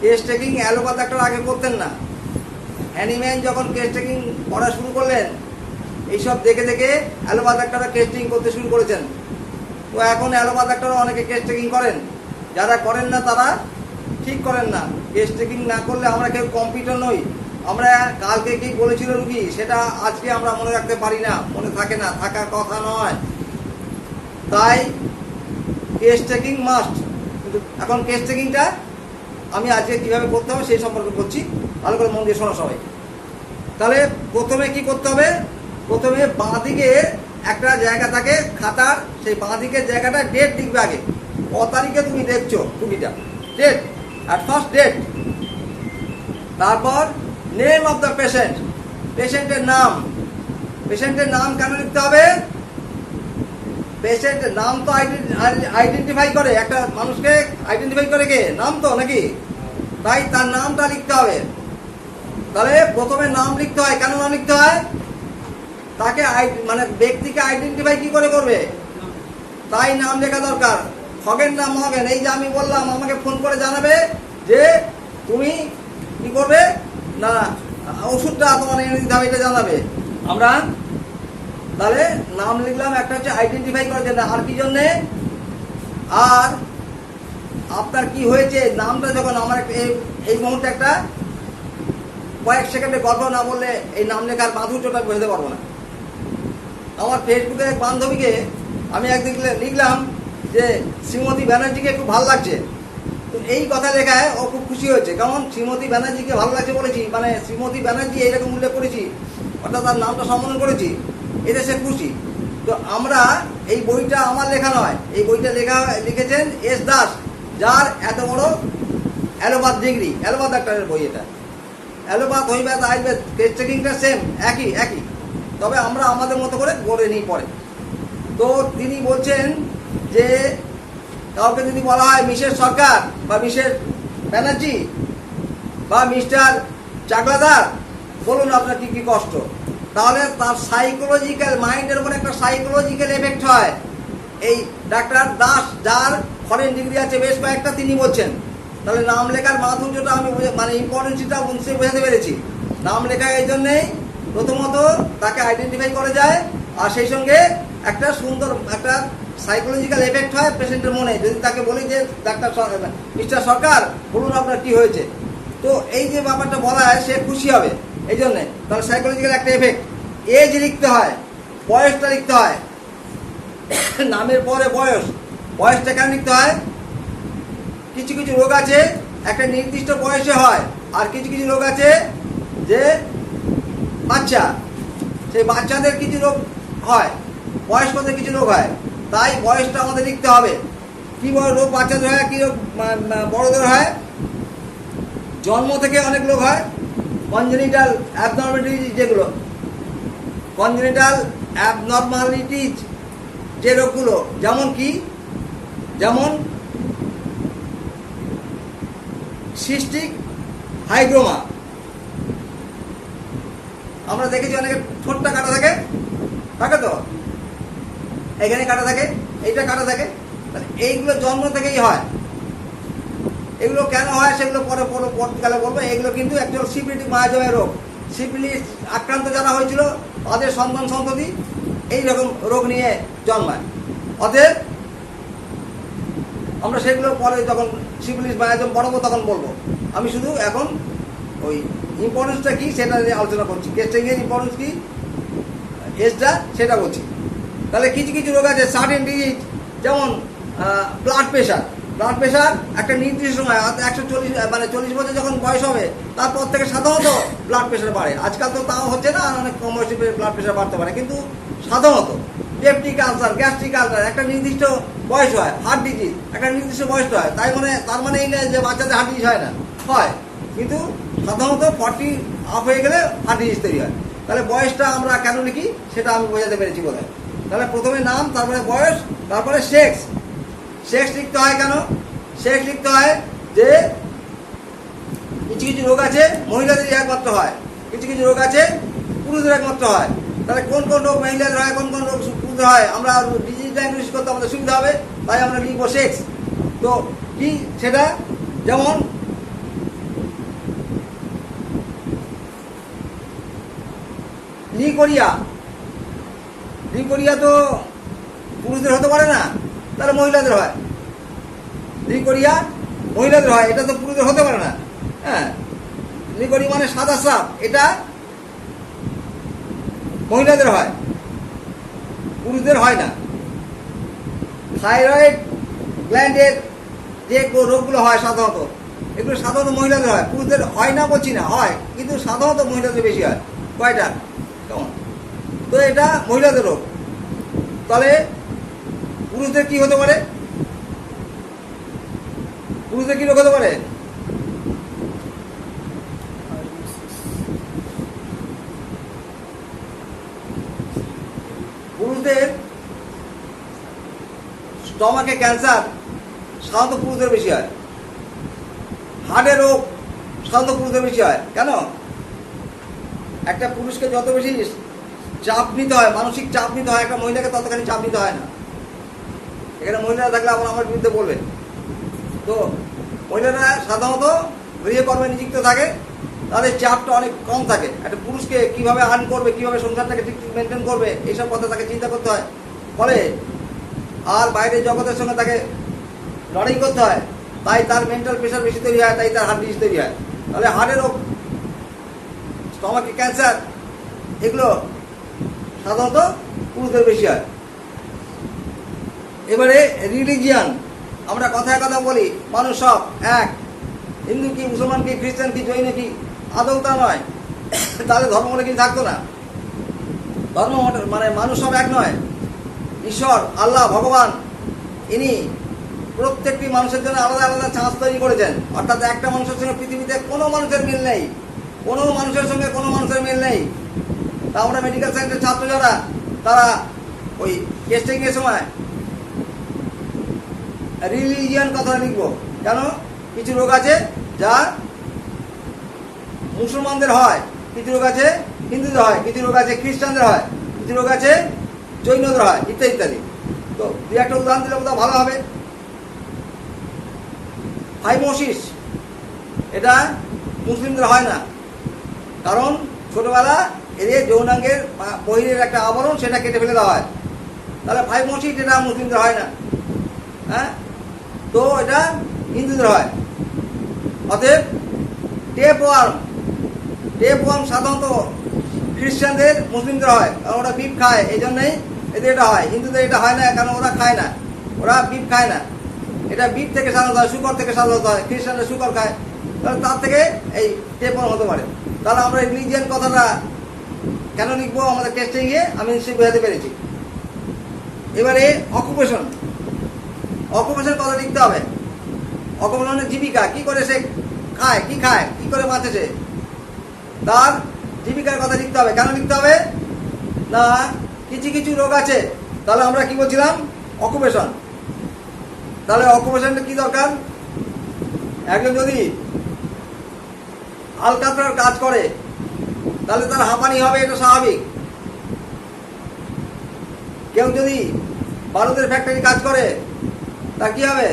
Case taking allopath doctor আগে করতেন না। হ্যানিম্যান যখন কেস টেকিং করা শুরু করলেন, এইসব দেখে দেখে অ্যালোপ্যাথ ডাক্তাররা কেস টেকিং করতে শুরু করেছেন। তো এখন অ্যালোপ্যাথ ডাক্তাররা অনেকে কেস টেকিং করেন, যারা করেন না তারা ঠিক করেন না। কেস টেকিং না করলে আমরা কেউ কম্পিউটার নই। আমরা কালকে কি বলেছিল রুগী সেটা আজকে আমরা মনে রাখতে পারি না, মনে থাকে না, থাকার কথা নয়। তাই কেস টেকিং মাস্ট। কিন্তু এখন কেস টেকিংটা আমি আজকে কীভাবে করতে হবে সেই সম্পর্কে বলছি, ভালো করে মন দিয়ে শোনো সবাই। তাহলে প্রথমে কি করতে হবে? প্রথমে বাঁ দিকে একটা জায়গা থাকে খাতার, সেই বাঁ দিকের জায়গাটা ডেট লিখবে আগে। ক তারিখে তুমি দেখছো রুগীটা, ডেট, অ্যাট ফার্স্ট ডেট। তারপর নেম অফ দ্য পেশেন্ট, পেশেন্টের নাম। পেশেন্টের নাম কেন লিখতে হবে? পেশেন্টের নাম তো আইডেন্টিফাই করে, একটা মানুষকে আইডেন্টিফাই করে কে? নাম তো, নাকি? তাই তার নামটা লিখতে হবে। তাহলে প্রথমে নাম লিখতে হয়। কেন নাম লিখতে হয়? তাকে মানে ব্যক্তিকে আইডেন্টিফাই কি করে করবে, তাই নাম লেখা দরকার। খগেন না মগেন, এই যে আমি বললাম, আমাকে ফোন করে জানাবে যে তুমি কি করবে না, ওষুধটা তোমার এনে দিতে হবে, এটা জানাবে। আমরা তাহলে নাম লিখলাম, একটা হচ্ছে আইডেন্টিফাই করার জন্য, আর কি জন্যে? আর আপনার কি হয়েছে নামটা যখন আমার এই মুহূর্তে একটা কয়েক সেকেন্ডে গল্প না বললে এই নাম লেখার মাধুর্যটা বোঝাতে পারবো না। আমার ফেসবুকের এক বান্ধবীকে আমি একদিন লিখলাম যে শ্রীমতী ব্যানার্জিকে খুব ভালো লাগছে। তো এই কথা লেখায় ও খুব খুশি হয়েছে। কেমন? শ্রীমতী ব্যানার্জিকে ভালো লাগছে বলেছি, মানে শ্রীমতী ব্যানার্জি এইরকম উল্লেখ করেছি, অর্থাৎ তার নামটা সম্বোধন করেছি, এতে সে খুশি। তো আমরা এই বইটা আমার লেখা নয়, এই বইটা লিখেছেন এস দাস, যার এত বড় অ্যালোপ্যাথ ডিগ্রি, অ্যালোপ্যাথ ডাক্তারের বই এটা। অ্যালোপ্যাথ, হোমিওপ্যাথ, আয়ুর্বেদ, কেস টেকিংটা সেম, একই। তবে আমরা আমাদের মতো করে গড়ে নিই পরে। তো তিনি বলছেন যে কাউকে যদি বলা হয় মিসেস সরকার বা মিসেস ব্যানার্জি বা মিস্টার চাকলাদার, বলুন আপনার কি কি কষ্ট, তাহলে তার সাইকোলজিক্যাল, মাইন্ডের উপর একটা সাইকোলজিক্যাল এফেক্ট হয়। এই ডাক্তার দাস, যার ফরেন ডিগ্রি আছে বেশ কয়েকটা, তিনি বলছেন। তাহলে নাম লেখার মাধুর্যটা আমি মানে ইম্পর্টেন্সিটা নিশ্চয়ই বোঝাতে পেরেছি। নাম লেখা এই জন্যেই প্রথমত তাকে আইডেন্টিফাই করা যায়, আর সেই সঙ্গে একটা সুন্দর একটা সাইকোলজিক্যাল এফেক্ট হয় পেশেন্টের মনে। যদি তাকে বলি যে ডাক্তার মিস্টার সরকার, বলুন আপনার কি হয়েছে, তো এই যে ব্যাপারটা বলা হয় সে খুশি হবে এই জন্যে। তাহলে সাইকোলজিক্যাল একটা এফেক্ট। এজ লিখতে হয়, বয়সটা লিখতে হয়, নামের পরে বয়স। বয়সটা কেন লিখতে হয়? কিছু কিছু রোগ আছে একটা নির্দিষ্ট বয়সে হয়, আর কিছু কিছু রোগ আছে যে বাচ্চা, সেই বাচ্চাদের কিছু রোগ হয়, বয়স্কদের কিছু রোগ হয়, তাই বয়সটা আমাদের লিখতে হবে। কি রোগ বাচ্চাদের হয়, কি রোগ বড়দের হয়? জন্ম থেকে অনেক রোগ হয়, কনজেনিটাল অ্যাবনর্মালিটিজ, যেগুলো কনজেনিটাল অ্যাবনর্মালিটিজ যে রোগগুলো, যেমন কি, যেমন সিস্টিক হাইগ্রোমা। আমরা দেখেছি অনেকে ঠোঁটটা কাটা থাকে, থাকে তো, এখানে কাটা থাকে, এইটা কাটা থাকে। এইগুলো জন্ম থেকেই হয়। এগুলো কেন হয় সেগুলো পরবর্তীকালে বলবো। এগুলো কিন্তু একজন সিফিলিটিক মায়াজমের রোগ। সিফিলিস আক্রান্ত যারা হয়েছিল তাদের সন্তান সন্ততি এইরকম রোগ নিয়ে জন্মায়। অতএব আমরা সেগুলো পরে যখন সিফিলিস মায়াজম পড়াবো তখন বলবো। আমি শুধু এখন ওই ইম্পর্টেন্সটা কি সেটা নিয়ে আলোচনা করছি। কেস টেকিংয়ের ইম্পর্টেন্স কি, এজটা, সেটা বলছি। তাহলে কিছু কিছু রোগ আছে সার্টেন ডিজিজ, যেমন ব্লাড প্রেশার। ব্লাড প্রেশার একটা নির্দিষ্ট সময় 140 মানে 40 বছর যখন বয়স হবে তারপর থেকে সাধারণত ব্লাড প্রেশার বাড়ে। আজকাল তো তাও হচ্ছে না, অনেক কম বয়সে ব্লাড প্রেশার বাড়তে পারে, কিন্তু সাধারণত পেপটিক আলসার, গ্যাস্ট্রিক আলসার একটা নির্দিষ্ট বয়স হয়। হার্ট ডিজিজ একটা নির্দিষ্ট বয়স হয়, তার মানে এই নয় যে বাচ্চাদের হার্ট ডিজিজ হয় না, হয়, কিন্তু সাধারণত 40 আপ হয়ে গেলে হার্ট ডিজিজ তৈরি হয়। তাহলে বয়সটা আমরা কেন লিখি সেটা আমি বোঝাতে পেরেছি বোধহয়। তাহলে প্রথমে নাম, তারপরে বয়স, তারপরে সেক্স। সেক্স লিখতে হয় কেন? সেক্স লিখতে হয় যে কিছু কিছু রোগ আছে মহিলাদের একমাত্র হয়, কিছু কিছু রোগ আছে পুরুষদের একমাত্র হয়। তাহলে কোন কোন রোগ মহিলাদের হয়, কোন কোন রোগ পুরুষদের হয়, আমরা ডিজিটাল ইংলিশ করতে আমাদের সুবিধা হবে, তাই আমরা লিখবো সেক্স। তো কি সেটা? যেমন কোরিয়া, ডি কোরিয়া তো পুরুষদের হতে পারে না, তাহলে মহিলাদের হয়। ডি কোরিয়া মহিলাদের হয়, এটা তো পুরুষদের হতে পারে না। হ্যাঁ, ডি কোরিয়া মানে সাদা সাপ, এটা মহিলাদের হয়, পুরুষদের হয় না। থাইরয়েড গ্ল্যান্ডের যে রোগগুলো হয় সাধারণত, এগুলো সাধারণত মহিলাদের হয়, পুরুষদের হয় না বলছি না, হয়, কিন্তু সাধারণত মহিলাদের বেশি হয়। কয়টা? কেমন? তো এটা মহিলাদের রোগ। তাহলে পুরুষদের কি হতে পারে? পুরুষদের কি রোগ হতে পারে? পুরুষদের স্টমাকে ক্যান্সার সাধারণত পুরুষদের বেশি হয়। হার্টের রোগ সাধারণত পুরুষদের বেশি হয়। কেন? একটা পুরুষকে যত বেশি চাপ নিতে হয়, মানসিক চাপ নিতে হয়, একটা মহিলাকে ততখানি চাপ নিতে হয় না। এখানে মহিলারা থাকলে আবার আমার বিরুদ্ধে বলবে। তো মহিলারা সাধারণত গৃহকর্মে নিযুক্ত থাকে, তাদের চাপটা অনেক কম থাকে। একটা পুরুষকে কীভাবে আর্ন করবে, কীভাবে সংসারটাকে ঠিক ঠিক মেনটেন করবে, এইসব কথা তাকে চিন্তা করতে হয়। ফলে আর বাইরের জগতের সঙ্গে তাকে লড়াই করতে হয়, তাই তার মেন্টাল প্রেশার বেশি তৈরি হয়, তাই তার হার্ট ডিজিজ তৈরি হয়। তাহলে হার্টের রোগ, স্টমাকে ক্যান্সার, এগুলো সাধারণত পুরুষদের বেশি হয়। এবারে রিলিজিয়ান, আমরা কথায় কথা বলি মানুষ সব এক, হিন্দু কি, মুসলমান কি, খ্রিস্টান কি, জৈন কি, আদৌ তা নয়। তাহলে ধর্ম বলে কিছু থাকতো না। ধর্ম মানে মানুষ সব এক নয়। ঈশ্বর, আল্লাহ, ভগবান, ইনি প্রত্যেকটি মানুষের জন্য আলাদা আলাদা চান্স তৈরি করেছেন। অর্থাৎ একটা মানুষের সঙ্গে পৃথিবীতে কোনো মানুষের মিল নেই, কোনো মানুষের সঙ্গে কোনো মানুষের মিল নেই। তা আমরা মেডিকেল সায়েন্সের ছাত্র যারা, তারা ওই টেস্টিংয়ের সময় রিলিজিয়ান কথা লিখবো। কেন? কিছু রোগ আছে যা মুসলমানদের হয়, কিছু রোগ আছে হিন্দুদের হয়, কিছু রোগ আছে খ্রিস্টানদের হয়, কিছু রোগ আছে জৈনদের হয়, ইত্যাদি ইত্যাদি। তো দু একটা উদাহরণ দিলে বোধহয় ভালো হবে। ফাইমোসিস, এটা মুসলিমদের হয় না, কারণ ছোটবেলা এদের যৌনাঙ্গের বহিরের একটা আবরণ, সেটা কেটে ফেলে দেওয়া হয়। তাহলে ফাইমোসিস এটা মুসলিমদের হয় না। হ্যাঁ, তো এটা হিন্দুদের হয়। অতএব টেপওয়ার্ম সাধারণত খ্রিস্টানদের, মুসলিমদের হয়, কারণ ওরা বিফ খায়, এই জন্যই এদের এটা হয়। হিন্দুদের এটা হয় না, কারণ ওরা খায় না, ওরা বিফ খায় না। এটা বিফ থেকে সাধারণত হয়, শুকর থেকে সাধারণত হয়, খ্রিস্টানরা শুকর খায়, তাহলে তার থেকে এই টেপওয়ার্ম হতে পারে। তাহলে আমরা রিলিজিয়ান কথাটা কেন লিখবো আমাদের টেস্টিংয়ে, আমি নিশ্চয়ই বোঝাতে পেরেছি। এবারে অকুপেশন কথা লিখতে হবে। অকুপেশনের জীবিকা, কি করে সে খায়, কি করে বাঁচে সে, তার জীবিকার কথা লিখতে হবে। কেন লিখতে হবে না? কিছু কিছু রোগ আছে, তাহলে আমরা কি বলছিলাম? অকুপেশন। তাহলে অকুপেশনটা কি দরকার? একজন যদি আলকাতরার কাজ করে, তাহলে তার হাঁপানি হবে, এটা স্বাভাবিক। কেউ যদি বারুদের ফ্যাক্টরি কাজ করে, তার কি হবে?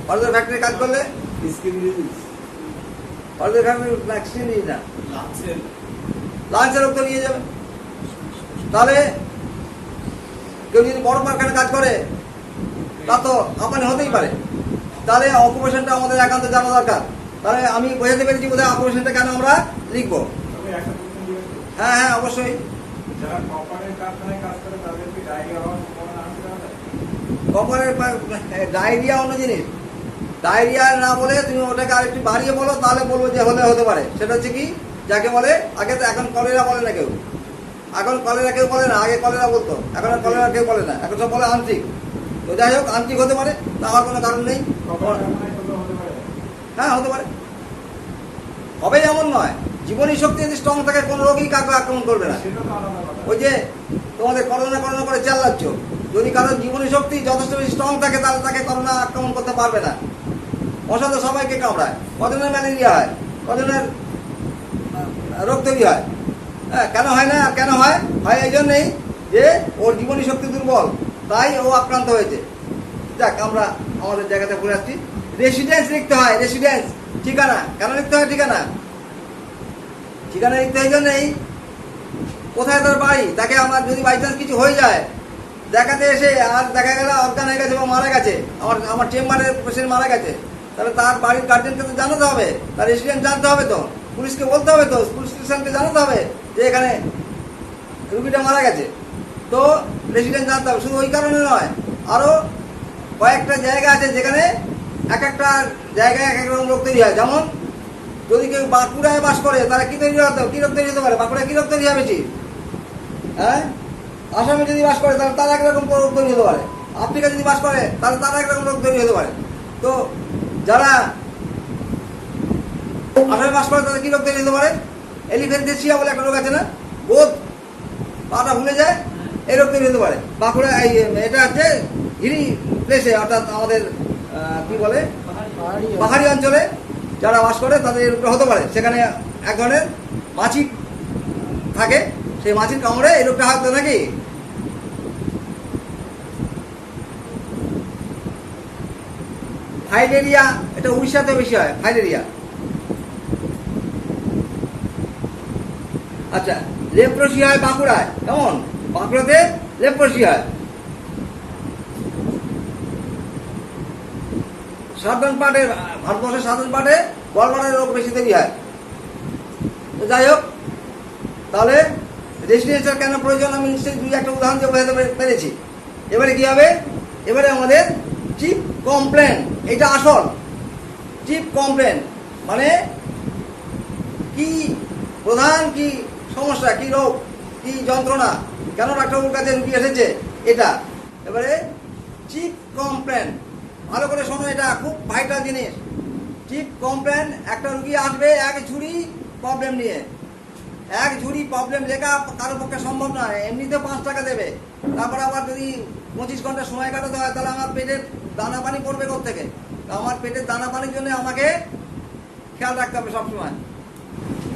বারুদের ফ্যাক্টরি কাজ করলে বারুদের ফ্যাক্টরি না, লাঞ্চের রোগ তো নিয়ে যাবে। তাহলে কেউ যদি বড় কারখানায় কাজ করে, তা তো হাঁপানি হতেই পারে। তাহলে অকুপেশনটা আমাদের একান্ত জানা দরকার। তাহলে আমি বোঝাতে পেরেছি বোধহয় অকুপেশনটা কেন আমরা লিখবো। হ্যাঁ হ্যাঁ, অবশ্যই। কপারের ডায়রিয়া অন্য জিনিস। ডায়রিয়া না বলে তুমি ওটাকে আরেকটু বাড়িয়ে বলো, তাহলে বলবো যে হলে হতে পারে। সেটা হচ্ছে কি, যাকে বলে, আগে তো এখন কলেরা বলে না কেউ, এখন কলেরা কেউ বলে না, আগে কলেরা বলতো, এখন আর কলেরা কেউ বলে না, এখন সব বলে আন্ত্রিক। তো যাই হোক, আন্ত্রিক হতে পারে, তা আমার কোনো কারণ নেই। হ্যাঁ, হতে পারে, হবে এমন নয়। জীবনী শক্তি যদি স্ট্রং থাকে, কোনো রোগই কাউকে আক্রমণ করবে না। ওই যে তোমাদের করোনা করে চালাচ্ছ, যদি কারোর জীবনী শক্তি যথেষ্ট বেশি স্ট্রং থাকে, তাহলে তাকে করোনা আক্রমণ করতে পারবে না। মশা তো সবাইকে কামড়ায়, কজনের ম্যালেরিয়া হয়, কজনের রোগ তৈরি হয়। হ্যাঁ, কেন হয় না? কেন হয়? হয় এই জন্যেই যে ওর জীবনী শক্তি দুর্বল, তাই ও আক্রান্ত হয়েছে। যাক, আমরা আমাদের জায়গাতে ঘুরে আসছি। রেসিডেন্স লিখতে হয়, রেসিডেন্স, ঠিকানা। কেন লিখতে হয় ঠিকানা? ঠিকানা লিখতে হয় এই জন্যেই কোথায় তার বাড়ি, তাকে আমার যদি বাই চান্স কিছু হয়ে যায়, দেখাতে এসে আর দেখা গেল অজ্ঞান হয়ে গেছে বা মারা গেছে, আমার চেম্বারের পেশেন্ট মারা গেছে, তাহলে তার বাড়ির গার্জেনকে তো জানাতে হবে, তার রেসিডেন্ট জানতে হবে, তো পুলিশকে বলতে হবে, তো পুলিশ স্টেশনকে জানাতে হবে যে এখানে রুগীটা মারা গেছে, তো রেসিডেন্ট জানতে হবে। শুধু ওই কারণে নয়, আরও কয়েকটা জায়গা আছে যেখানে এক একটা জায়গায় এক এক রকম রোগ তৈরি হয়। যেমন যদি কেউ বাঁকুড়ায় বাস করে, তারা কী তৈরি হতে, কী রোগ তৈরি হতে পারে, বাঁকুড়ায় কী রোগ তৈরি হবে বেশি? হ্যাঁ, আসামে যদি বাস করে তাহলে তার একরকম রোগ তৈরি হতে পারে, আফ্রিকা যদি বাস করে তাহলে তার একরকম রোগ তৈরি হতে পারে। তো যারা আসামে বাস করে তাদের কী রোগ তৈরি হতে পারে? এলিফ্যান্টেসিয়া বলে একটা রোগ আছে না, বোধ পাটা ভুলে যায়, এই রোগ তৈরি হতে পারে। বাঁকুড়া এটা হচ্ছে হিলি প্লেসে, অর্থাৎ আমাদের কি বলে পাহাড়ি অঞ্চলে যারা বাস করে তাদের এই রোগটা হতে পারে। সেখানে এক ধরনের মাছি থাকে, সেই মাছির কামড়ে এই রোগটা হতো নাকি। ফাইলেরিয়া, এটা উড়িষ্যাতে বেশি হয় ফাইলেরিয়া। আচ্ছা, লেপ্রোসি হয় বাঁকুড়ায়, কেমন? বাঁকুড়াতে লেপ্রোসি হয়। সাধারণ পাটে, ভারতবর্ষের সাধারণ পাটে গড়বড়ের রোগ বেশি তৈরি হয়। যাই হোক, তাহলে রেসিডেন্সিয়াল কেন প্রয়োজন আমি নিশ্চয়ই দুই একটা উদাহরণ দিয়ে বোঝাতে পেরেছি। এবারে কি হবে? এবারে আমাদের চিফ কমপ্লেন, এটা আসল চিফ কমপ্লেন মানে কি, প্রধান কি সমস্যা, কি রোগ, কি যন্ত্রণা, কেন ডাক্তারবাবুর কাছে রুগী এসেছে, এটা। এবারে চিফ কমপ্লেন, ভালো করে শোনো, এটা খুব ভাইটাল জিনিস। চিফ কমপ্লেন, একটা রুগী আসবে এক ঝুড়ি প্রবলেম নিয়ে, এক ঝুড়ি প্রবলেম লেখা কারোর পক্ষে সম্ভব নয়, এমনিতে 5 টাকা দেবে, তারপর আবার যদি 25 ঘন্টা সময় কাটাতে হয় তাহলে আমার পেটের দানা পানি পড়বে কোত্থেকে? আমার পেটের দানা পানির জন্য আমাকে খেয়াল রাখতে হবে সবসময়।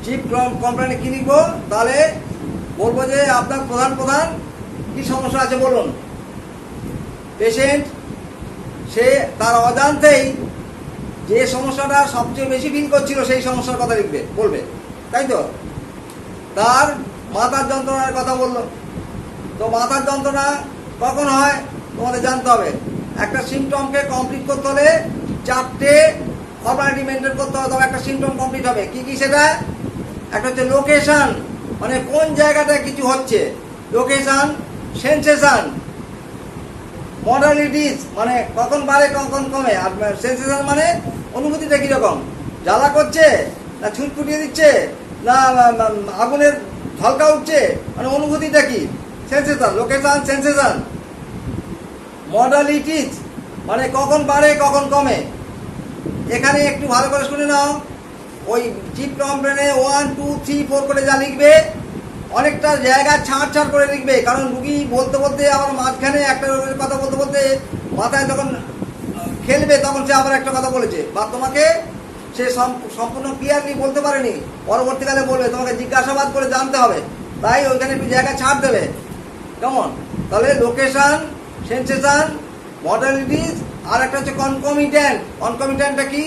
চিফ কমপ্লেনে কী লিখবো? তাহলে বলবো যে আপনার প্রধান প্রধান কী সমস্যা আছে বলুন। পেশেন্ট সে তার অজান্তেই যে সমস্যাটা সবচেয়ে বেশি ফিল করছিল সেই সমস্যার কথা লিখবে, বলবে, তাই তো? তার মাথার যন্ত্রণার কথা বললো, তো মাথার যন্ত্রণা কখন হয় তোমাদের জানতে হবে। একটা সিমটমকে কমপ্লিট করতে হলে 4টে ফর্মালিটি মেনটেন করতে হবে, তবে একটা সিমটম কমপ্লিট হবে। কি কি সেটা? একটা হচ্ছে লোকেশন, মানে কোন জায়গাটায় কিছু হচ্ছে, লোকেশন। সেন্সেশন, মডালিটিস মানে কখন বাড়ে কখন কমে, আর সেন্সেশন মানে অনুভূতিটা কীরকম, জ্বালা করছে না ছুটফুটিয়ে দিচ্ছে না আগুনের ঝলকা উঠছে, মানে অনুভূতিটা কি, সেন্সেশন। Location, sensation. মডালিটিস মানে কখন বাড়ে কখন কমে। এখানে একটু ভালো করে শুনে নাও, ওই চিফ কমপ্লেনে 1, 2, 3, 4 করে যা লিখবে, অনেকটা জায়গা ছাড় ছাড় করে লিখবে, কারণ রুগী বলতে বলতে আবার মাঝখানে একটা রোগের কথা বলতে বলতে মাথায় যখন খেলবে তখন সে আবার একটা কথা বলেছে, বা তোমাকে সে সম্পূর্ণ ক্লিয়ারলি বলতে পারেনি, পরবর্তীকালে বলবে, তোমাকে জিজ্ঞাসাবাদ করে জানতে হবে, তাই ওইখানে একটু জায়গা ছাড় দেবে, কেমন? তাহলে লোকেশন, সেন্সেশন, মডালিটিস, আর একটা হচ্ছে কনকমিট্যান্ট। কনকমিট্যান্টটা কি?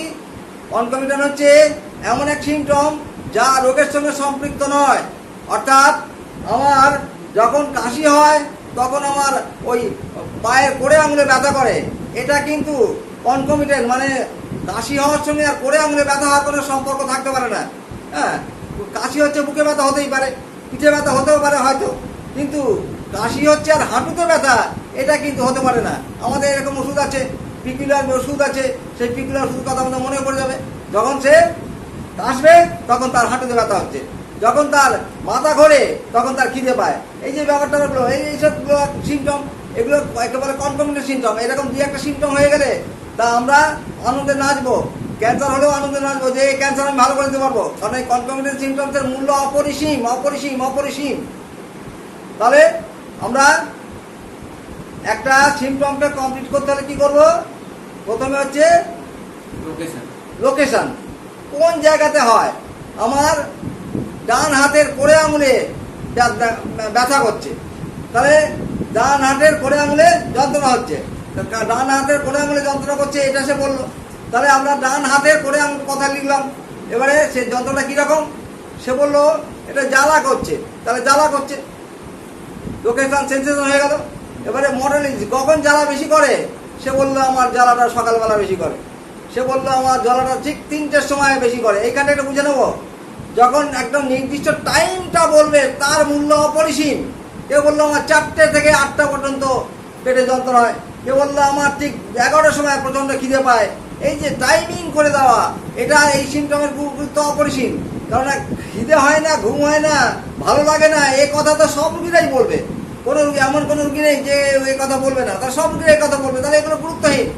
কনকমিট্যান্ট হচ্ছে এমন এক সিমটম যা রোগের সঙ্গে সম্পৃক্ত নয়। অর্থাৎ আমার যখন কাশি হয় তখন আমার ওই পায়ের কোড়ে আঙুলে ব্যথা করে, এটা কিন্তু কনকমিট্যান্ট, মানে কাশি হওয়ার সঙ্গে আর কোড়ে আঙুলে ব্যথা হওয়ার কোনো সম্পর্ক থাকতে পারে না। হ্যাঁ, কাশি হচ্ছে বুকে ব্যথা হতেই পারে, পিঠে ব্যথা হতেও পারে হয়তো, কিন্তু কাশি হচ্ছে আর হাঁটুতে ব্যথা, এটা কিন্তু হতে পারে না। আমাদের এরকম ওষুধ আছে, পিকুলার ওষুধ আছে, সেই পিকুলার ওষুধ কথা আমাদের মনে পড়ে যাবে। যখন সে কাশবে তখন তার হাঁটুতে ব্যথা হচ্ছে, যখন তার মাথা ঘোরে তখন তার খিদে পায়। এই যে ব্যাপারটা হলো, এইসবগুলো সিমটম, এগুলো একেবারে কনকমিটেন্ট সিমটম। এরকম 2-1টা সিমটম হয়ে গেলে তা আমরা আনন্দে নাচবো, ক্যান্সার হলেও আনন্দে নাচবো যে এই ক্যান্সার আমি ভালো করে দিতে পারবো, কারণ এই কনকমিটেন্ট সিমটমসের মূল্য অপরিসীম, অপরিসীম, অপরিসীম। তাহলে আমরা একটা সিমটমকে কমপ্লিট করতে হলে কি করব? প্রথমে হচ্ছে লোকেশন, কোন জায়গাতে হয়। আমার ডান হাতের কোড়ে আঙুলে ব্যথা করছে, তাহলে ডান হাতের কোড়ে আঙুলে যন্ত্রণা হচ্ছে, ডান হাতের কোড়ে আঙুলে যন্ত্রণা করছে, এটা সে বললো। তাহলে আমরা ডান হাতের কোড়ে আঙুল কথা লিখলাম। এবারে সে যন্ত্রণা কীরকম সে বললো, এটা জ্বালা করছে, তাহলে জ্বালা করছে, লোকেশন সেন্সেশন হয়ে গেল। এবারে মডেল কখন জ্বালা বেশি করে, সে বললো আমার জ্বালাটা সকালবেলা বেশি করে, সে বললো আমার জ্বালাটা ঠিক 3টের সময় বেশি করে। এইখানে এটা বুঝে নেবো, যখন একদম নির্দিষ্ট টাইমটা বলবে তার মূল্য অপরিসীম। কেউ বললো আমার 4টে থেকে 8টা পর্যন্ত পেটে যন্ত্রণা হয়, কেউ বললো আমার ঠিক 11টার সময় প্রচণ্ড খিদে পায়। এই যে টাইমিং করে দেওয়া, এটা এই সিমটমের গুরুত্ব অপরিসীম। কারণ খিদে হয় না, ঘুম হয় না, ভালো লাগে না, এই কথা তো সব রুগীরাই বলবে। কোনো রুগী, এমন কোনো রুগী নেই যে এই কথা বলবে না, তারা সব রুগীরা এই কথা বলবে। তাহলে এগুলো গুরুত্বহীন।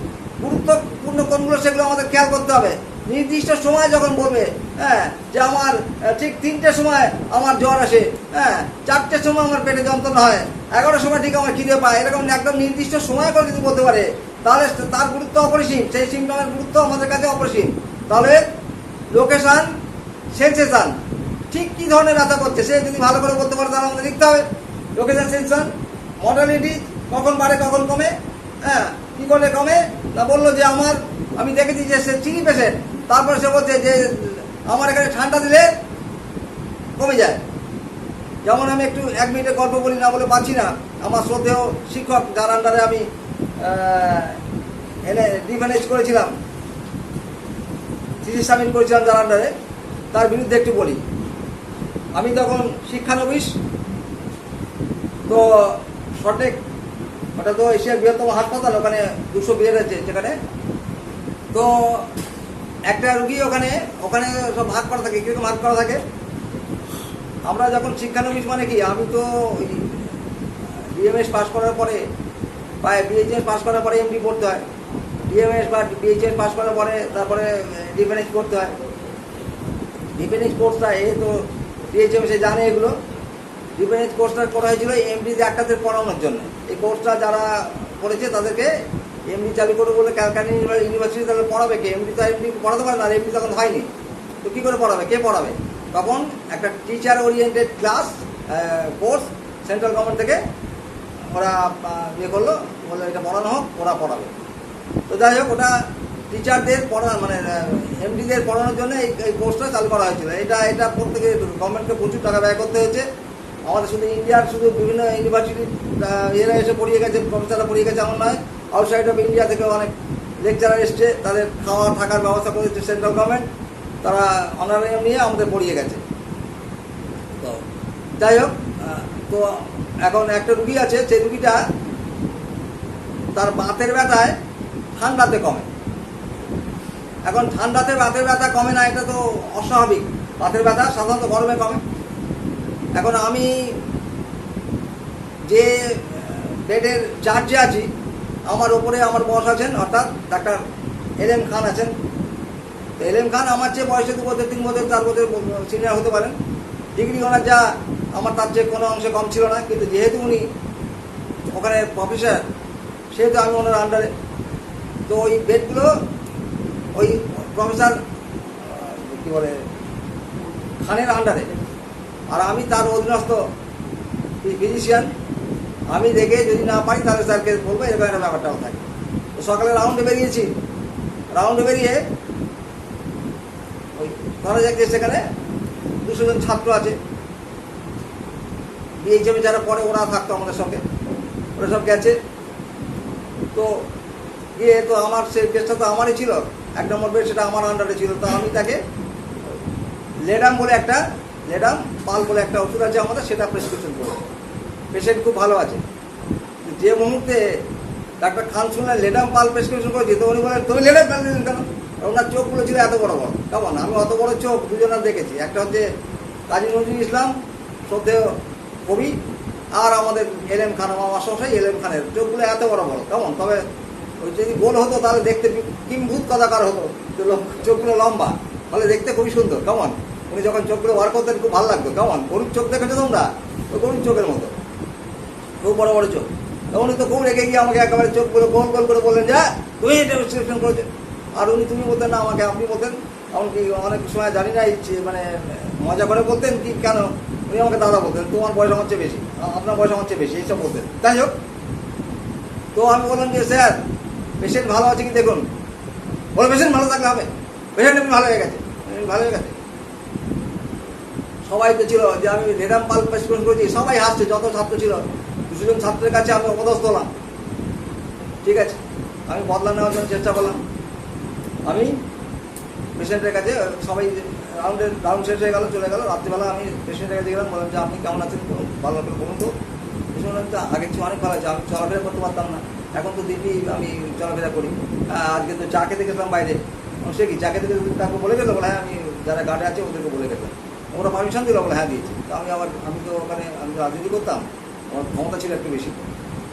গুরুত্বপূর্ণ কোনগুলো সেগুলো আমাদের খেয়াল করতে হবে। নির্দিষ্ট সময় যখন বলবে, হ্যাঁ, যে আমার ঠিক 3টের সময় আমার জ্বর আসে, হ্যাঁ, 4টের সময় আমার পেটে যন্ত্রণা হয়, 11টার সময় ঠিক আমার খিদে পায়, এরকম একদম নির্দিষ্ট সময় করে যদি বলতে পারে, তাহলে তার গুরুত্ব অপরিসীম, সেই সিমটমের গুরুত্ব আমাদের কাছে অপরিসীম। তাহলে লোকেশন সেন্সেশন ঠিক কী ধরনের ব্যথা করছে সে যদি ভালো করে বলতে পারে, তাহলে আমাদের লিখতে হবে। লোকেশন সেন্সেশন, মডালিটি কখন বাড়ে কখন কমে, হ্যাঁ, কী করলে কমে না, বললো যে আমি দেখেছি যে সে চিনি পেশেন্ট, তারপরে সে বলছে যে আমার এখানে ঠান্ডা দিলে কমে যায়। যেমন আমি একটু 1 মিনিটে গল্প বলি, না বলে পাচ্ছি না। আমার শ্রদ্ধেয় শিক্ষক যার আন্ডারে আমি এনে ডিফেন্স করেছিলাম, থিসিস সাবমিট করেছিলাম যার আন্ডারে, তার বিরুদ্ধে একটু বলি। আমি তখন শিক্ষানবিশ, তো সঠিক ওটা তো এশিয়ার বৃহত্তম হাসপাতাল, ওখানে 200 বেড আছে যেখানে। তো একটা রুগী ওখানে সব ভাগ করা থাকে। কীরকম ভাগ করা থাকে, আমরা যখন শিক্ষানবিশ মানে কি, আমি তো ওই ডিএমএস পাস করার পরে বা বিএইচএস পাস করার পরে এমডি পড়তে হয়, ডিএমএস বা বিএইচএস পাস করার পরে তারপরে ডিফেন্স করতে হয়। ডিফেন্স কোর্সটা তো ডিএইচএম সে জানে এগুলো। ডিফেন্স কোর্সটা করা হয়েছিল এমডি ডাক্তারদের পড়ানোর জন্য। এই কোর্সটা যারা করেছে তাদেরকে এমডি চালু করে বলে ক্যালকাটা ইউনিভার্সিটি তাহলে পড়াবে কে? এমডি তো এমডি পড়াতে পারে না, এমডি তখন হয়নি, তো কী করে পড়াবে, কে পড়াবে? তখন একটা teacher oriented class course central government থেকে ওরা ইয়ে করলো, বললো এটা পড়ানো হোক, ওরা পড়াবে। তো যাই হোক, ওটা টিচারদের মানে এমডিদের পড়ানোর জন্য এই কোর্সটা চালু করা হয়েছিল। এটা করতে গিয়ে গভর্নমেন্টকে প্রচুর টাকা ব্যয় করতে হয়েছে। আমাদের শুধু ইন্ডিয়ার শুধু বিভিন্ন ইউনিভার্সিটির এরা এসে পড়িয়ে গেছে, প্রফেসররা পড়িয়ে গেছে এমন নয়, আউটসাইড অফ ইন্ডিয়া থেকে অনেক লেকচারার এসছে, তাদের খাওয়া থাকার ব্যবস্থা করেছে সেন্ট্রাল গভর্নমেন্ট, তারা অনারিয়াম নিয়ে আমাদের পড়িয়ে গেছে। তো যাই হোক, তো এখন একটা রুগী আছে, সেই রুগীটা তার বাতের ব্যথায় ঠান্ডাতে কমে। এখন ঠান্ডাতে বাতের ব্যথা কমে না, এটা তো অস্বাভাবিক। বাতের ব্যথা সাধারণত গরমে কমে। এখন আমি যে বেডের চার্জে আছি, আমার ওপরে আমার বস আছেন, অর্থাৎ ডাক্তার এলএম খান আছেন। তো এলএম খান আমার চেয়ে বয়সে 2 বছর 3 বছর 4 বছর সিনিয়র হতে পারেন। ডিগ্রি ওনার যা আমার তার চেয়ে কোনো অংশে কম ছিল না, কিন্তু যেহেতু উনি ওখানে প্রফেসর, সেহেতু আমি ওনার আন্ডারে। তো ওই বেডগুলো ওই প্রফেসর কী বলে খানের আন্ডারে, আর আমি তার অধীনস্থ ফিজিশিয়ান। আমি দেখে যদি না পারি তাহলে স্যারকে বলবো, এরকম একটা ব্যাপারটাও থাকে। তো সকালে রাউন্ডে বেরিয়েছি, রাউন্ডে বেরিয়ে ওই ধরা যাক যে সেখানে 200 জন ছাত্র আছে, বিএইচএমে যারা পড়ে ওরা থাকতো আমাদের সঙ্গে, ওরা সব গেছে। তো গিয়ে তো আমার সেই কেসটা তো আমারই ছিল, 1 নম্বর বেড, সেটা আমার আন্ডারে ছিল। তো আমি তাকে লেডাম বলে একটা লেডাম পাল বলে একটা ওষুধ আছে আমাদের, সেটা প্রেসক্রিপশন করবো। পেশেন্ট খুব ভালো আছে। যে মুহূর্তে ডাক্তার খান শুনলেন লেডাম পাল প্রেসক্রিপশন করেছি, তো উনি বলেন তুমি লেডাম পাল দিলেন কেন? ওনার চোখগুলো ছিল এত বড় বড়। কেমন আমি অত বড় চোখ দুজনের দেখেছি, একটা হচ্ছে কাজী নজরুল ইসলাম শ্রদ্ধেয় কবি, আর আমাদের এলএম খান, আমার মাস্টারমশাই এলএম খানের চোখগুলো এত বড় বড়। কেমন তবে ওই যদি গোল হতো তাহলে দেখতে কিম্ভূত কদাকার হতো, চোখগুলো লম্বা, তাহলে দেখতে খুবই সুন্দর। কেমন উনি যখন চোখগুলো বার করতেন খুব ভালো লাগতো। কেমন গরুর চোখ দেখেছো তোমরা? তো গরুর চোখের মতো, খুব বড় বড় চোখ। তো উনি তো খুব রেগে গিয়ে আমাকে একেবারে চোখগুলো গোল গোল করে বললেন যে তুমি এটা প্রেসক্রিপশন করেছো। আর উনি তুমি বলতেন না, আমাকে আপনি বলতেন। এমনকি অনেক সময় জানি না মানে মজা করে বলতেন কি কেন, উনি আমাকে দাদা বলতেন, তোমার বয়স আমার চেয়ে বেশি, আপনার বয়স আমার চেয়ে বেশি, এইসব বলতেন। যাই হোক, তো আমি বললাম যে স্যার পেশেন্ট ভালো আছে কি দেখুন। বলে পেশেন্ট ভালো থাকলে হবে, পেশেন্ট এমনি ভালো হয়ে গেছে, ভালো হয়ে গেছে। সবাই তো ছিল যে আমি রেডাম পাল প্রেসক্রিপশন করেছি, সবাই হাসছে, যত ছাত্র ছিল 200 জন ছাত্রের কাছে আমি অপদস্থ হলাম। ঠিক আছে, আমি বদলা নেওয়ার জন্য চেষ্টা করলাম। আমি পেশেন্টের কাছে সবাই রাউন্ড শেষ হয়ে গেল, চলে গেল। রাত্রিবেলা আমি পেশেন্টের কাছে গেলাম, বললাম যে আপনি কেমন আছেন, ভালো করে বলুন তো। পেশেন্ট তো আগের চেয়ে অনেক ভালো আছে, আমি চলাফেরা করতে পারতাম না, এখন তো দিব্যি আমি চলাফেরা করি। আজকে তো চা খেতে গেছিলাম বাইরে, সে কি চা খেতে তাকে বলে গেলো, বলে হ্যাঁ আমি যারা গার্ডে আছে ওদেরকে বলে গেলাম। ওরা পারমিশন দিল, বলে হ্যাঁ দিয়েছি। তো আমি তো ওখানে আমি তো রাজনীতি করতাম, আমার ক্ষমতা ছিল একটু বেশি।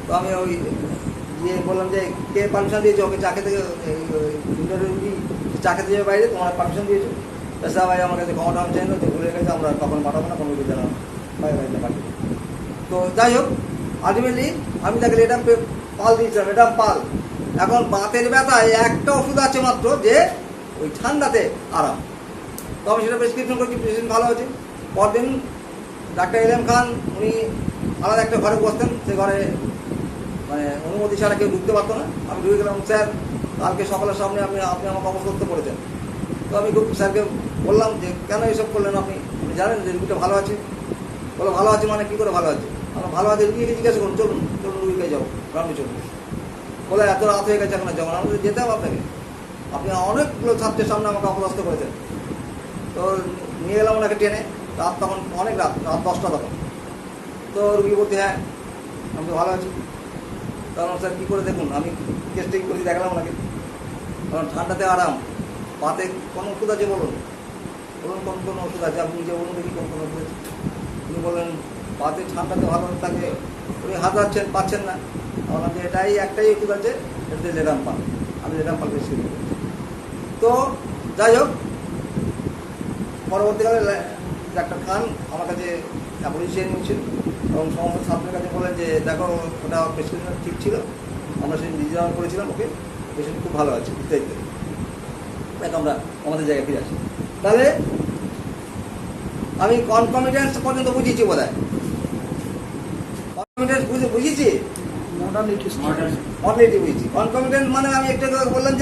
তো আমি ওই গিয়ে বললাম যে কে পারমিশন দিয়েছে ওকে চা খেতে, চা খেতে যাবে বাইরে, তোমার পারমিশন দিয়েছো? তাছাড়া ভাই আমার কাছে ক্ষমতা আমি চাই না, যে ভুলে গেছে আমরা কখন পাঠাবো না, কোনো কিছু জানাবো বাইরে পাঠিয়ে। তো যাই হোক, আলটিমেটলি আমি তাকে রেডাম পাল দিয়েছিলাম, রেডাম পাল। এখন বাতের ব্যথায় একটা ওষুধ আছে মাত্র, যে ওই ঠান্ডাতে আরাম। তো আমি সেটা প্রেসক্রিপশন করছি, পেশেন্ট ভালো আছে। পরদিন ডাক্তার এলএম খান উনি আলাদা একটা ঘরে বসতেন, সে ঘরে মানে অনুমতি ছাড়া কেউ ঢুকতে পারতো না। আমি ঢুকে গেলাম, স্যার কালকে সকালের সামনে আপনি আমাকে অবস্থ করেছেন। তো আমি খুব স্যারকে বললাম যে কেন এইসব করলেন আপনি জানেন যে রুগীটা ভালো আছে? বলো ভালো আছে মানে কী করে ভালো আছে? আমরা ভালো আছে, রুগীকে জিজ্ঞাসা করুন, চলুন রুগীকে যাও, গ্রামে চলুন। বলে এত রাত হয়ে গেছে এখন যখন আমাদের যেতে হবে আপনাকে, আপনি অনেকগুলো ছাত্রের সামনে আমাকে অপদস্থ করেছেন। তো নিয়ে গেলাম ওনাকে টেনে, রাত তখন অনেক রাত 10টা তখন। তো রুগী বলতে হ্যাঁ আমি তো ভালো আছি। তখন স্যার কী করে দেখুন, আমি টেস্টিং করে দেখালাম ওনাকে। কারণ ঠান্ডাতে আরাম, পাতে কোনো ওষুধ আছে বলুন, কোন ওষুধ আছে আপনি নিজে বলুন দেখি কোন ওষুধ আছে। উনি বললেন পাতে ঠান্ডাতে ভালো থাকে, উনি হাত হাতছেন পাচ্ছেন না। বললাম যে এটাই একটাই ওষুধ আছে, এটাতে রেডাম পাল। আমি রেডাম পাল বেশি। তো যাই হোক, পরবর্তীকালে ডাক্তার খান আমার কাছে অ্যাপয়েন্টমেন্ট নিয়েছিল এবং সমস্ত ছাত্রের কাছে বলেন যে দেখো ওটা প্রেসক্রিপশন ঠিক ছিল, আমরা সেই রিজার্ভ করেছিলাম, ওকে পেশেন্ট খুব ভালো আছে ইত্যাদি। দেখ আমরা আমাদের জায়গায় ফিরে আসি। তাহলে আমি কনকমিটেন্স পর্যন্ত বুঝিয়েছি বোধ হয়, কনকমিটেন্স বুঝিয়েছি, মডালিটি বুঝেছি। কনকমিটেন্স মানে আমি একটু বললাম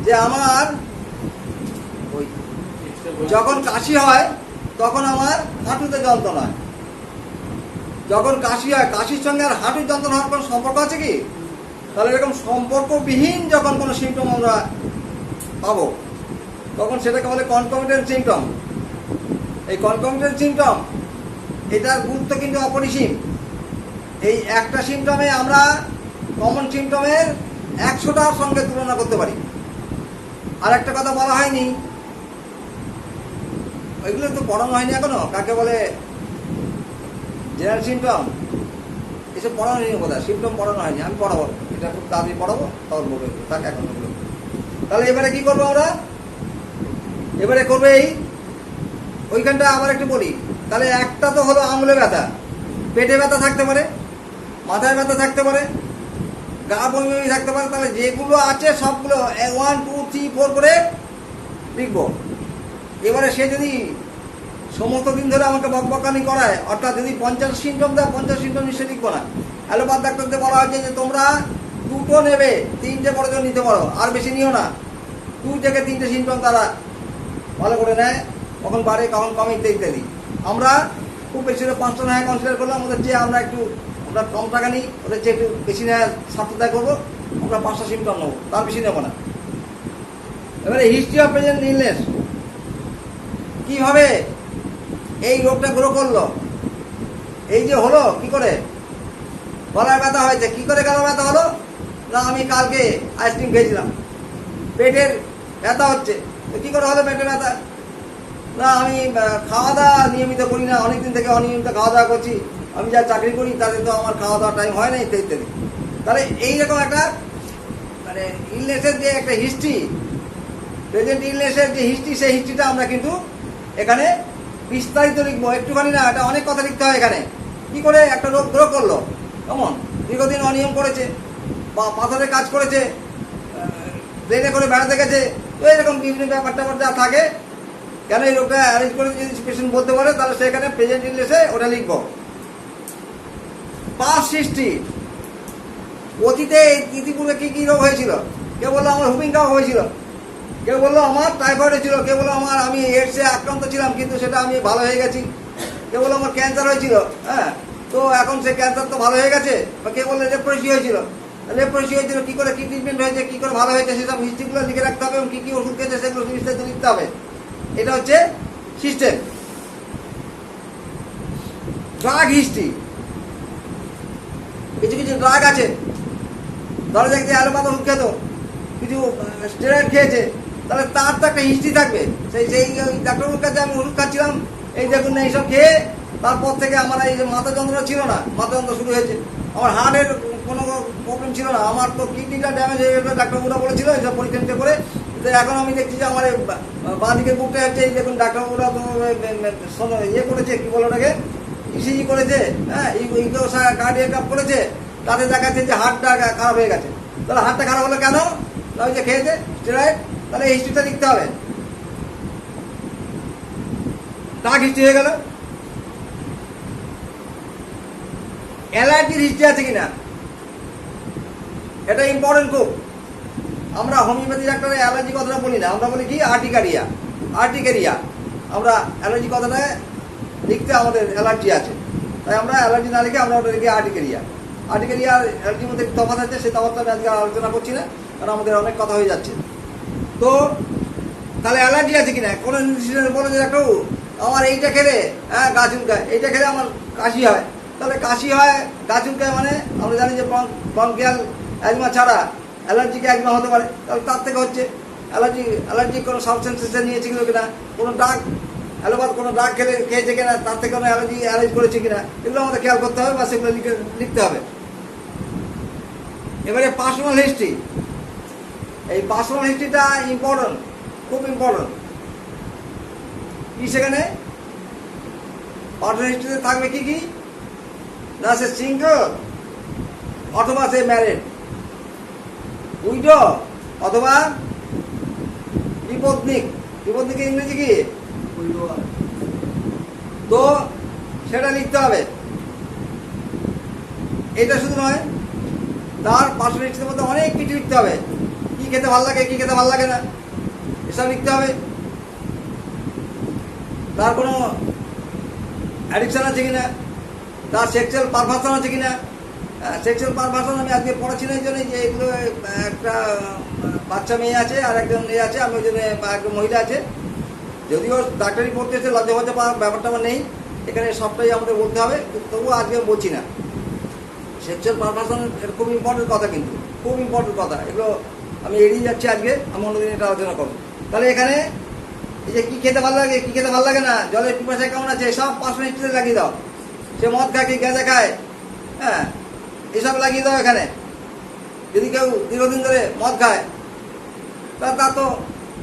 যে আমার ওই যখন কাশি হয় তখন আমার হাঁটুতে যন্ত্রণা হয়। যখন কাশি হয়, কাশির সঙ্গে আর হাঁটুর যন্ত্রণা হওয়ার কোনো সম্পর্ক আছে কি? তাহলে এরকম সম্পর্কবিহীন যখন কোনো সিমটম আমরা পাবো তখন সেটাকে বলে কনকমিটেন্ট সিমটম। এই কনকমিটেন্ট সিমটম এটার গুরুত্ব কিন্তু অপরিসীম। এই একটা সিমটমে আমরা কমন সিমটমের 100টার সঙ্গে তুলনা করতে পারি। আর একটা কথা বলা হয়নি, ওইগুলো তো পড়ানো হয়নি এখনো, কাকে বলে জেনারেল সিমটম, এসব পড়ানো হয়নি বোধ হয়, সিমটম পড়ানো হয়নি। আমি পড়াবো, এটা খুব তাড়াতাড়ি পড়াবো, তখন বলবো তাকে এখন বলবো। তাহলে এবারে কি করবো আমরা? এবারে করবে এই ওইখানটা আবার একটু বলি। তাহলে একটা তো হলো আঙুলে ব্যথা, পেটে ব্যথা থাকতে পারে, মাথায় ব্যথা থাকতে পারে, গা বমি থাকতে পারে। তাহলে যেগুলো আছে সবগুলো 1, 2, 3, 4 করে লিখবো। এবারে সে যদি সমস্ত দিন ধরে আমাকে বকবকানি করায়, অর্থাৎ যদি 50 সিমটম দেয়, 50 সিমটম নিশ্চয়ই লিখবো না। অ্যালোপ্যাথ ডাক্তারদের বলা হয়েছে যে তোমরা 2টো নেবে, 3টে পর্যন্ত নিতে পারো, আর বেশি নিও না। 2 থেকে 3টে সিমটম তারা ভালো করে নেয়, কখন বাড়ে কখন কমে ইত্যাদি। আমরা খুব বেশি 500 টাকা কনসিডার করলাম, ওদের চেয়ে আমরা কম টাকা নিই, ওদের চেয়ে একটু বেশি নেওয়ার সার্থকতা করবো। আমরা 5টা সিমটম নেবো, তার বেশি নেবো না। এবারে হিস্ট্রি অফ প্রেজেন্ট ইলনেস, কীভাবে এই রোগটা গ্রো করলো, এই যে হলো কি করে? গলায় ব্যথা হয়েছে, কি করে গলা ব্যথা হলো? না আমি কালকে আইসক্রিম খেয়েছিলাম, পেটের ব্যথা হচ্ছে। তো কী করে হলো পেটের ব্যথা? না আমি খাওয়া দাওয়া নিয়মিত করি না, অনেকদিন থেকে অনিয়মিত খাওয়া দাওয়া করছি, আমি যা চাকরি করি তাদের তো আমার খাওয়া দাওয়ার টাইম হয় না ইত্যাদি। তাহলে এইরকম একটা মানে ইলনেসের যে একটা হিস্ট্রি, প্রেজেন্ট ইলনেসের যে হিস্ট্রি, সেই হিস্ট্রিটা আমরা কিন্তু এখানে বিস্তারিত লিখবো, একটুখানি না, এটা অনেক কথা লিখতে হয় এখানে। কি করে একটা রোগ গ্রো করলো, কেমন দীর্ঘদিন অনিয়ম করেছে বা পাথরের কাজ করেছে, ট্রেনে করে বেড়াতে গেছে, তো এরকম বিভিন্ন ব্যাপারটা যা থাকে। কেন এই রোগটা অ্যারেঞ্জ করে যদি পেশেন্ট বলতে পারে, তাহলে সেখানে প্রেজেন্ট ইলনেসে ওটা লিখবো। পাস্ট হিস্ট্রি, অতীতে ইতিপূর্বে কী কী রোগ হয়েছিল। কেউ বললো আমার হুপিং কাফ হয়েছিল, কেউ বললো আমার টাইফয়েড ছিল, কেউ বললো আমি এইডসে আক্রান্ত ছিলাম কিন্তু সেটা আমি ভালো হয়ে গেছি, কেউ বললো আমার ক্যান্সার হয়েছিল, হ্যাঁ তো এখন সে ক্যান্সার তো ভালো হয়ে গেছে, বা কেউ বললো লেপ্রোসি হয়েছিল, লেপ্রোসি হয়েছিল কী করে, কী ট্রিটমেন্ট হয়েছে, কী করে ভালো হয়েছে, সেসব হিস্ট্রিগুলো লিখে রাখতে হবে এবং কী কী ওষুধ খেয়েছে সেগুলো বিস্তারিত লিখতে হবে। এটা হচ্ছে সিস্টেম। ড্রাগ হিস্ট্রি, কিছু কিছু ড্রাগ আছে, ধরো যাক যে অ্যালোপ্যাথি ওষুধ খেত, কিছু স্টেরয়েড খেয়েছে, তাহলে তার তো একটা হিস্ট্রি থাকবে। সেই ওই ডাক্তারবাবুর কাছে আমি ওষুধ খাচ্ছিলাম, এই দেখুন না এইসব খেয়ে তারপর থেকে আমার এই যে মাথা যন্ত্রণা ছিল না, মাথা যন্ত্রণা শুরু হয়েছে, আমার হার্টের কোনো প্রবলেম ছিল না, আমার তো কিডনিটা ড্যামেজ হয়ে গেছিলো, ডাক্তারবাবুরা বলেছিল এইসব পরীক্ষা নিতে করে। এখন আমি দেখছি যে আমার বাঁ দিকের বুকটা হচ্ছে, এই দেখুন ডাক্তারবাবুরা ইয়ে করেছে, কী বলো ওটাকে, ইসিজি করেছে, হ্যাঁ কার্ডিয়াক করেছে, তাতে দেখাচ্ছে যে হার্টটা খারাপ হয়ে গেছে। তাহলে হার্টটা খারাপ হলো কেন? ওই যে খেয়েছে স্টেরয়েড। তাহলে এই হিস্ট্রিটা লিখতে হবে। ডাক হিস্ট্রি হয়ে গেল। অ্যালার্জির হিস্ট্রি আছে কিনা, এটা ইম্পর্টেন্ট খুব। আমরা হোমিওপ্যাথি ডাক্তারে অ্যালার্জি কথাটা বলি না, আমরা বলি কি আর্টিকারিয়া, আর্টিকারিয়া। আমরা অ্যালার্জি কথাটা লিখতে আমাদের অ্যালার্জি আছে, তাই আমরা অ্যালার্জি না লিখে আমরা ওটা লিখি আর্টিকারিয়া। আর্টিকারিয়া অ্যালার্জির মধ্যে তফাৎ আছে, সেই তফাৎটা আমি আজকে আলোচনা করছি না, কারণ আমাদের অনেক কথা হয়ে যাচ্ছে। তো তাহলে অ্যালার্জি আছে কিনা, কোনো বলে যে একটু আমার এইটা খেলে হ্যাঁ গা চুলকায়, এইটা খেলে আমার কাশি হয়, তাহলে কাশি হয় গা চুলকায় মানে আমরা জানি যে ব্রঙ্কিয়াল অ্যাজমা ছাড়া অ্যালার্জিকে অ্যাজমা হতে পারে, তাহলে তার থেকে হচ্ছে অ্যালার্জি কোনো সাবস্টেন্সেস নিয়েছে কিনা, কোনো ড্রাগ অ্যালোপ্যাথ কোনো ড্রাগ খেয়েছে কিনা, তার থেকে কোনো অ্যালার্জি করেছে কিনা, এগুলো আমাদের খেয়াল করতে হবে বা সেগুলো লিখতে হবে। এবারে পার্সোনাল হিস্ট্রি, এই পার্সোনাল হিস্ট্রিটা ইম্পর্টেন্ট, খুব ইম্পর্টেন্ট। কি সেখানে পার্সোনাল হিস্ট্রিতে থাকবে কি কি না, সে সিঙ্গল অথবা সে ম্যারিড, উইডো অথবা বিপত্নিক। বিপত্নিকের ইংরেজি কি? তো সেটা লিখতে হবে। এটা শুধু নয়, তার পার্সোনাল হিস্ট্রির মধ্যে অনেক কিছু লিখতে হবে। কি খেতে ভালো লাগে, কি খেতে ভালো লাগে না, এসব লিখতে হবে। তার কোনো অ্যাডিকশান আছে কিনা, তার সেক্সুয়াল পারভার্সন আছে কিনা। সেক্সুয়াল পারভার্সন আমি আজকে পড়াচ্ছি না এই জন্যই যে এগুলো একটা বাচ্চা মেয়ে আছে আর একজন মেয়ে আছে, আমি ওই জন্য একজন মহিলা আছে, যদিও ডাক্তারি পড়তে এসে লজ্জা ফজ্জা পাওয়ার ব্যাপারটা আমার নেই, এখানে সবটাই আমাদের বলতে হবে, তবুও আজকে বলছি না। সেক্সুয়াল পারভার্সন এটা খুব ইম্পর্টেন্ট কথা, কিন্তু খুব ইম্পর্টেন্ট কথা, এগুলো আমি এড়িয়ে যাচ্ছি আজকে, আমি অন্যদিন এটা আলোচনা করবো। তাহলে এখানে এই যে কী খেতে ভালো লাগে, কী খেতে ভালো লাগে না, জলের পিপাসা কেমন আছে, সব পার্সোনাল হিস্ট্রিতে লাগিয়ে দাও। সে মদ খায় কি গাঁজা খায়, হ্যাঁ এসব লাগিয়ে দাও এখানে। যদি কেউ দীর্ঘদিন ধরে মদ খায় তা তো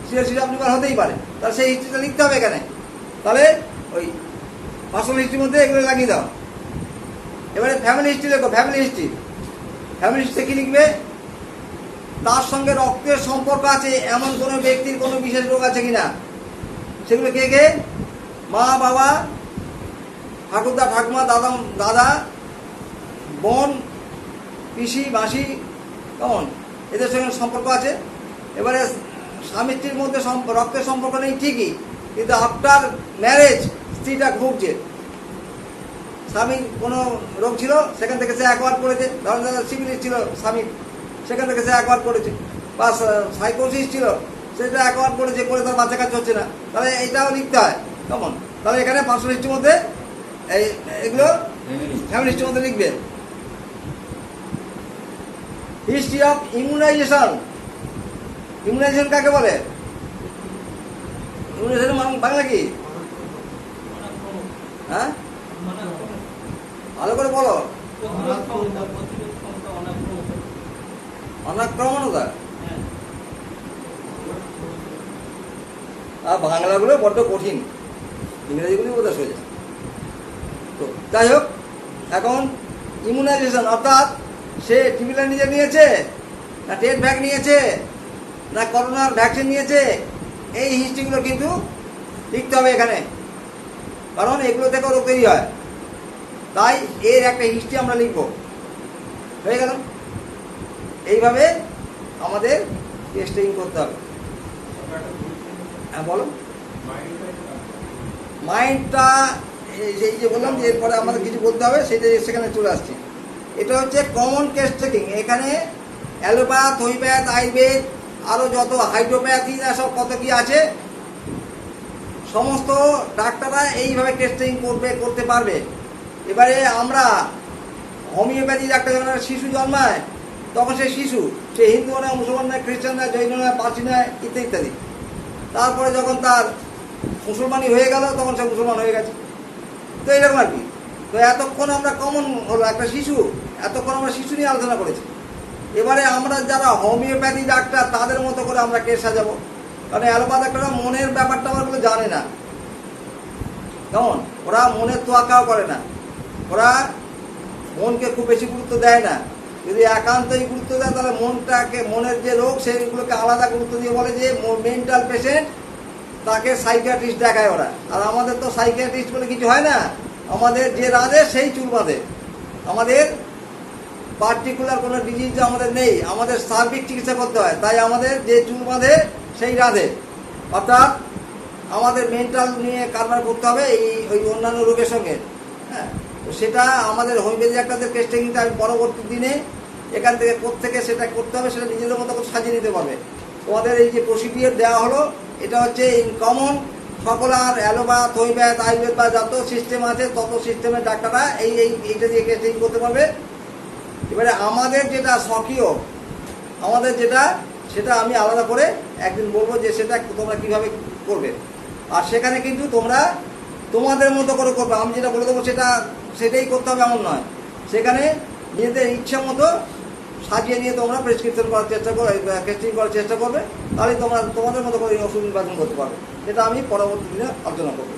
সিরিয়াস লিভার হতেই পারে, তাহলে সেই হিস্ট্রিটা লিখতে হবে এখানে। তাহলে ওই পার্সোনাল হিস্ট্রির মধ্যে এগুলো লাগিয়ে দাও। এবারে ফ্যামিলি হিস্ট্রি লেখো। ফ্যামিলি হিস্ট্রি, ফ্যামিলি হিস্ট্রি কী লিখবে? তার সঙ্গে রক্তের সম্পর্ক আছে এমন কোনো ব্যক্তির কোনো বিশেষ রোগ আছে কিনা, সেগুলো কে কে, মা বাবা, ঠাকুরদা ঠাকুমা, দাদা বোন, পিসি মাসি, কেমন এদের সঙ্গে সম্পর্ক আছে। এবারে স্বামী স্ত্রীর মধ্যে রক্তের সম্পর্ক নেই ঠিকই, কিন্তু আফটার ম্যারেজ স্ত্রীটা ভুগছে, স্বামীর কোনো রোগ ছিল সেখান থেকে সে অ্যাকোয়ার করেছে, ধরেন সিভিলিস ছিল স্বামীর, সেখান থেকে সে অ্যাকোয়ার করেছে, বা সাইকোসিস ছিল সেটা অ্যাকোয়ার করেছে, করে তার বাচ্চা কাজ হচ্ছে না, তাহলে এইটাও লিখতে হয়। কেমন তাহলে এখানে পার্সোনাল হিস্ট্রির মধ্যে এগুলো ফ্যামিলি হিস্ট্রির মধ্যে লিখবে। History of immunisation. ইমিউনাইজেশন কাকে বলে? ইমিউনাইজেশন বাংলা কি? হ্যাঁ ভালো করে বলো। অনাক্রমণতা। আর বাংলাগুলো বড্ড কঠিন, ইংরেজিগুলি বোধহয় সোজা। তো যাই হোক, এখন ইমিউনাইজেশন অর্থাৎ সে টিবিলা নিজে নিয়েছে না টেট ভ্যাক নিয়েছে না করোনার ভ্যাকসিন নিয়েছে, এই হিস্ট্রিগুলো কিন্তু লিখতে হবে এখানে, কারণ এগুলো থেকে রোগ তৈরি হয়। তাই এর একটা হিস্ট্রি আমরা লিখব। হয়ে গেল। এইভাবে আমাদের টেস্টিং করতে হবে। হ্যাঁ বলো। মাইন্ডটা এই যে বললাম যে এরপরে আমাদের কিছু বলতে হবে, সেটা সেখানে চলে আসছি। এটা হচ্ছে কমন কেস টেকিং। এখানে অ্যালোপ্যাথ, হোমিওপ্যাথ, আয়ুর্বেদ, আরও যত হাইড্রোপ্যাথি না সব কত কি আছে, সমস্ত ডাক্তাররা এইভাবে টেস্টিং করতে পারবে। এবারে আমরা হোমিওপ্যাথি ডাক্তার যখন একটা শিশু জন্মায়, তখন সে শিশু, সে হিন্দু নয়, মুসলমান নয়, খ্রিস্টান নয়, জৈন নয়, পার্সি নয়, ইত্যাদি ইত্যাদি। তারপরে যখন তার মুসলমানি হয়ে গেল, তখন সে মুসলমান হয়ে গেছে। তো এরকম আর কি। তো এতক্ষণ আমরা কমন হলো একটা শিশু, এতক্ষণ আমরা শিশু নিয়ে আলোচনা করেছি। এবারে আমরা যারা হোমিওপ্যাথি ডাক্তার, তাদের মতো করে আমরা কেস সাজাবো। কারণ অ্যালোপ্যাথ ডাক্তাররা মনের ব্যাপারটা আমারগুলো জানে না। কেমন? ওরা মনের তোয়াক্কাও করে না, ওরা মনকে খুব বেশি গুরুত্ব দেয় না। যদি একান্তই গুরুত্ব দেয়, তাহলে মনের যে রোগ, সেইগুলোকে আলাদা গুরুত্ব দিয়ে বলে যে মেন্টাল পেশেন্ট, তাকে সাইকিয়াট্রিস্ট দেখায় ওরা। আর আমাদের তো সাইকিয়াট্রিস্ট বলে কিছু হয় না। আমাদের যে রাঁধে সেই চুল বাঁধে। আমাদের পার্টিকুলার কোনো ডিজিজ আমাদের নেই, আমাদের সার্বিক চিকিৎসা করতে হয়। তাই আমাদের যে চুল বাঁধে সেই রাঁধে। অর্থাৎ আমাদের মেন্টাল নিয়ে কারবার করতে হবে ওই অন্যান্য রোগের সঙ্গে। হ্যাঁ, তো সেটা আমাদের হোমিওপ্যাথি ডাক্তারদের কেস টেকিংটা আমি পরবর্তী দিনে এখান থেকে কোত্থেকে সেটা করতে হবে, সেটা নিজেদের মতো করে সাজিয়ে নিতে পারবে। তোমাদের এই যে প্রসিডিওর দেওয়া হলো, এটা হচ্ছে ইন কমন সকল। আর অ্যালোপ্যাথ, হোমিওপ্যাথ, আয়ুর্বেদ বা যত সিস্টেম আছে, তত সিস্টেমের ডাক্তাররা এইটা দিয়ে কেস টেকিং করতে পারবে। এবারে আমাদের যেটা স্বকীয়, আমাদের যেটা, সেটা আমি আলাদা করে একদিন বলবো যে সেটা তোমরা কীভাবে করবে। আর সেখানে কিন্তু তোমরা তোমাদের মতো করে করবে। আমি যেটা বলে দেবো সেটাই করতে হবে এমন নয়। সেখানে নিজেদের ইচ্ছা মতো সাজিয়ে নিয়ে তোমরা প্রেসক্রিপশন করার চেষ্টা করবে, টেস্টিং করার চেষ্টা করবে। তাহলে তোমরা তোমাদের মতো করে এই ওষুধ নির্বাচন করতে পারবে। সেটা আমি পরবর্তী দিনে আলোচনা করবো।